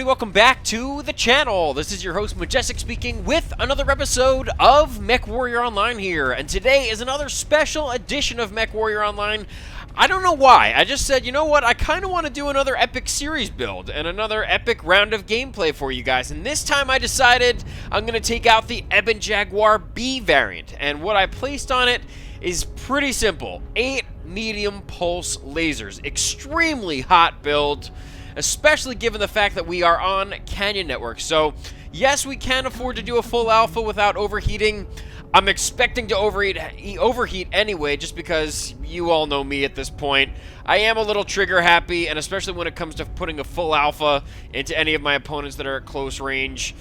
welcome back to the channel. This is your host Majestic speaking with another episode of MechWarrior Online here. And today is another special edition of MechWarrior Online. I don't know why. I just said, you know what? I kind of want to do another epic series build and another epic round of gameplay for you guys. And this time I decided I'm going to take out the EBON Jaguar B variant. And what I placed on it is pretty simple. 8 medium pulse lasers. Extremely hot build, especially given the fact that we are on Canyon Network. So, yes, we can afford to do a full alpha without overheating. I'm expecting to overheat anyway, just because you all know me at this point. I am a little trigger happy, and especially when it comes to putting a full alpha into any of my opponents that are at close range.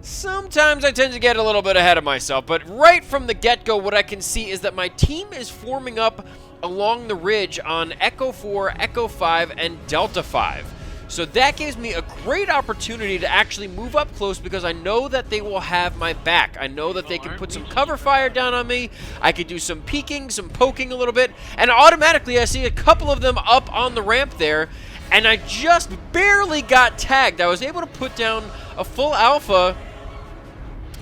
Sometimes I tend to get a little bit ahead of myself, but right from the get-go, what I can see is that my team is forming up along the ridge on Echo 4, Echo 5, and Delta 5. So that gives me a great opportunity to actually move up close because I know that they will have my back. I know that they can put some cover fire down on me. I could do some peeking, some poking a little bit, and automatically I see a couple of them up on the ramp there, and I just barely got tagged. I was able to put down a full alpha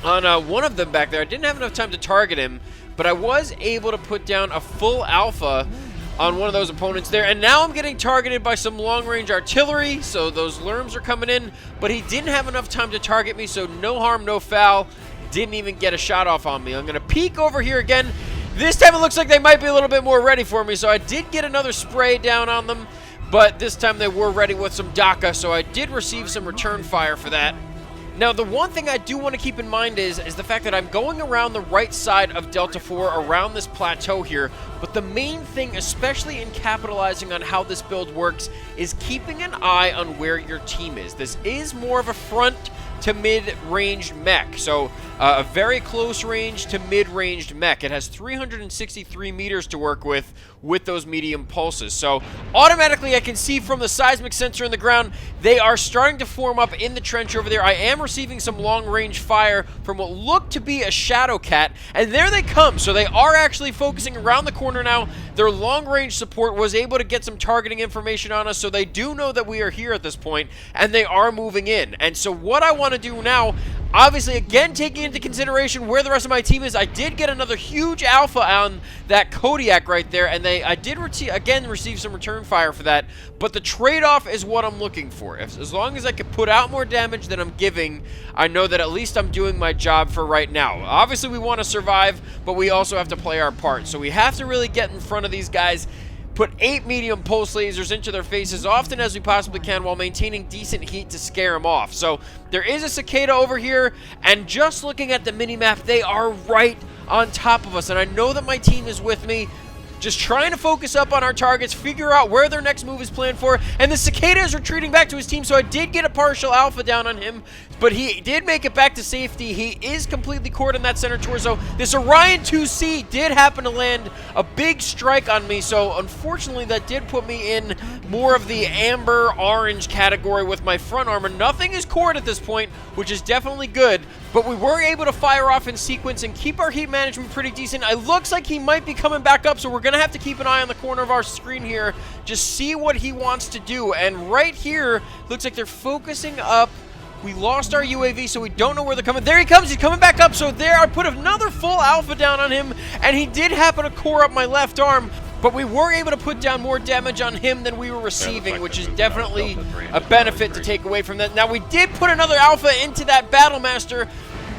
on one of them back there. I didn't have enough time to target him, but I was able to put down a full alpha on one of those opponents there, and now I'm getting targeted by some long-range artillery, so those lerms are coming in, but he didn't have enough time to target me, so no harm, no foul. Didn't even get a shot off on me. I'm going to peek over here again. This time it looks like they might be a little bit more ready for me, so I did get another spray down on them, but this time they were ready with some DACA, so I did receive some return fire for that. Now, the one thing I do want to keep in mind is the fact that I'm going around the right side of Delta 4 around this plateau here, but the main thing, especially in capitalizing on how this build works, is keeping an eye on where your team is. This is more of a front to mid-range mech, so a very close range to mid-ranged mech. It has 363 meters to work with those medium pulses. So automatically I can see from the seismic sensor in the ground, they are starting to form up in the trench over there. I am receiving some long-range fire from what looked to be a Shadow Cat, and there they come. So they are actually focusing around the corner now. Their long-range support was able to get some targeting information on us, so they do know that we are here at this point, and they are moving in. And so what I want to do now, obviously, again, taking into consideration where the rest of my team is, I did get another huge alpha on that Kodiak right there, and I did receive some return fire for that, but the trade-off is what I'm looking for. As long as I can put out more damage than I'm giving, I know that at least I'm doing my job for right now. Obviously, we want to survive, but we also have to play our part, so we have to really get in front of these guys, put 8 medium pulse lasers into their faces as often as we possibly can while maintaining decent heat to scare them off. So there is a cicada over here, and just looking at the mini-map, they are right on top of us, and I know that my team is with me, just trying to focus up on our targets, figure out where their next move is planned for, and the cicada is retreating back to his team, so I did get a partial alpha down on him, but he did make it back to safety. He is completely cored in that center torso. This Orion 2C did happen to land a big strike on me, so unfortunately that did put me in more of the amber orange category with my front armor. Nothing is cored at this point, which is definitely good, but we were able to fire off in sequence and keep our heat management pretty decent. It looks like he might be coming back up, so we're going to have to keep an eye on the corner of our screen here, just see what he wants to do. And right here, looks like they're focusing up. We lost our UAV, so we don't know where they're coming. There he comes. He's coming back up. So there, I put another full alpha down on him, and he did happen to core up my left arm, but we were able to put down more damage on him than we were receiving, which is definitely a benefit to take away from that. Now, we did put another alpha into that Battlemaster.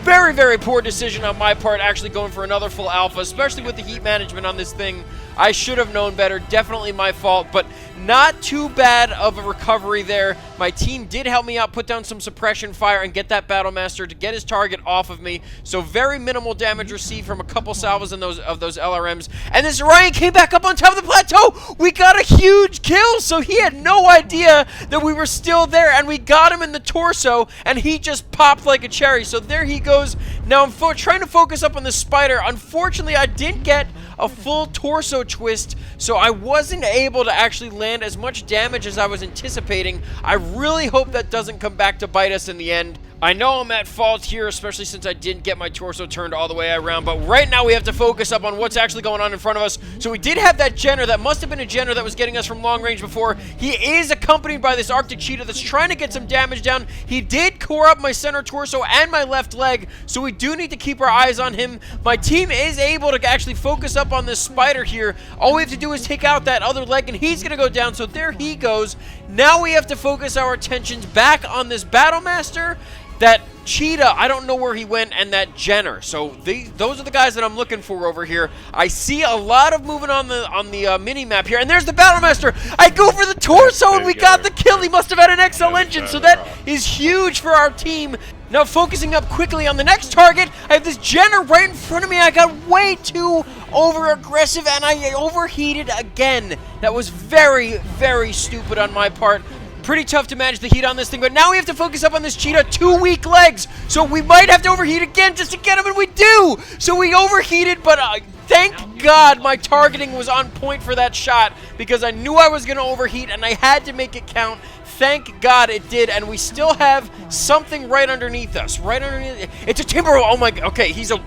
Very, very poor decision on my part, actually going for another full alpha, especially with the heat management on this thing. I should have known better. Definitely my fault, but not too bad of a recovery there. My team did help me out, put down some suppression fire, and get that Battlemaster to get his target off of me. So very minimal damage received from a couple salvos of those LRMs. And this Orion came back up on top of the plateau. We got a huge kill, so he had no idea that we were still there, and we got him in the torso, and he just popped like a cherry. So there he goes. Now I'm trying to focus up on this spider. Unfortunately, I didn't get a full torso twist, so I wasn't able to actually land as much damage as I was anticipating. I really hope that doesn't come back to bite us in the end. I know I'm at fault here, especially since I didn't get my torso turned all the way around, but right now we have to focus up on what's actually going on in front of us. So we did have that Jenner. That must have been a Jenner that was getting us from long range before. He is accompanied by this Arctic Cheetah that's trying to get some damage down. He did core up my center torso and my left leg, so we do need to keep our eyes on him. My team is able to actually focus up on this spider here. All we have to do is take out that other leg, and he's going to go down, so there he goes. Now we have to focus our attentions back on this Battlemaster, that Cheetah, I don't know where he went, and that Jenner. So those are the guys that I'm looking for over here. I see a lot of movement on the mini-map here, and there's the Battlemaster. I go for the torso, and we got the kill. He must have had an XL engine, so that is huge for our team. Now focusing up quickly on the next target, I have this Jenner right in front of me. I got way too over-aggressive, and I overheated again. That was very, very stupid on my part. Pretty tough to manage the heat on this thing, but now we have to focus up on this Cheetah. 2 weak legs, so we might have to overheat again just to get him, and we do! So we overheated, but thank God my targeting was on point for that shot, because I knew I was going to overheat, and I had to make it count. Thank God it did, and we still have something right underneath us. Right underneath. It's a Timberwolf. Oh my God. Okay, he's a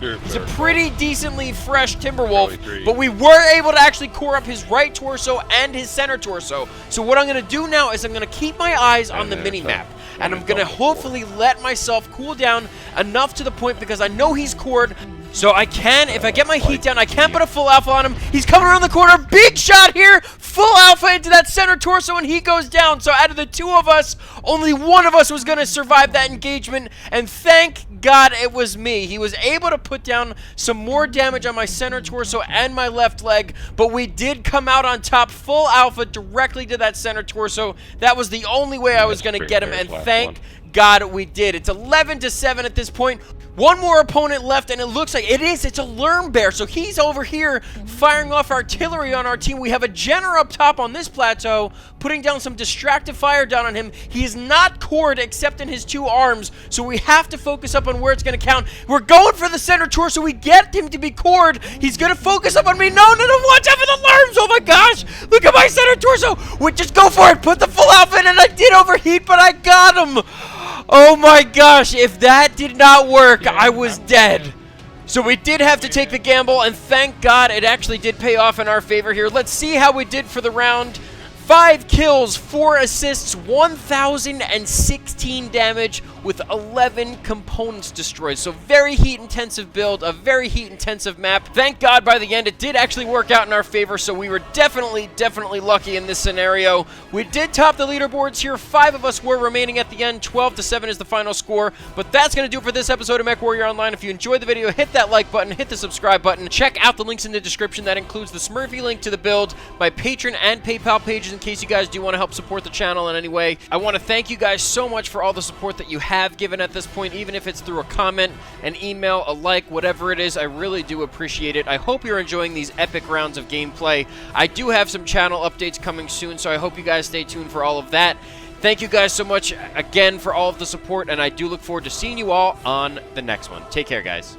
pretty decently fresh Timberwolf, but we were able to actually core up his right torso and his center torso. So what I'm going to do now is I'm going to keep my eyes on the mini-map, and I'm going to hopefully let myself cool down enough to the point, because I know he's cored. So I can, if I get my heat down, I can put a full alpha on him. He's coming around the corner. Big shot here. Full alpha into that center torso, and he goes down. So out of the two of us, only one of us was going to survive that engagement. And thank God it was me. He was able to put down some more damage on my center torso and my left leg. But we did come out on top. Full alpha directly to that center torso. That was the only way I was going to get him. And thank God we did. It's 11-7 at this point. One more opponent left, and it looks like it's a Lerm Bear. So he's over here firing off artillery on our team. We have a Jenner up top on this plateau, putting down some distractive fire down on him. He is not cored except in his two arms, so we have to focus up on where it's going to count. We're going for the center torso. We get him to be cored. He's going to focus up on me. No, watch out for the Lerms. Oh my gosh, look at my center torso. Just go for it. Put the full alpha in, and I did overheat, but I got him. Oh my gosh, if that did not work, I was dead. So we did have to take the gamble, and thank God it actually did pay off in our favor here. Let's see how we did for the round. 5 kills, 4 assists, 1,016 damage with 11 components destroyed. So very heat-intensive build, a very heat-intensive map. Thank God by the end it did actually work out in our favor, so we were definitely lucky in this scenario. We did top the leaderboards here. 5 of us were remaining at the end. 12-7 is the final score. But that's going to do it for this episode of MechWarrior Online. If you enjoyed the video, hit that like button, hit the subscribe button. Check out the links in the description. That includes the Smurfy link to the build, my Patreon and PayPal pages, in case you guys do want to help support the channel in any way. I want to thank you guys so much for all the support that you have given at this point, even if it's through a comment, an email, a like, whatever it is. I really do appreciate it. I hope you're enjoying these epic rounds of gameplay. I do have some channel updates coming soon, so I hope you guys stay tuned for all of that. Thank you guys so much again for all of the support, and I do look forward to seeing you all on the next one. Take care, guys.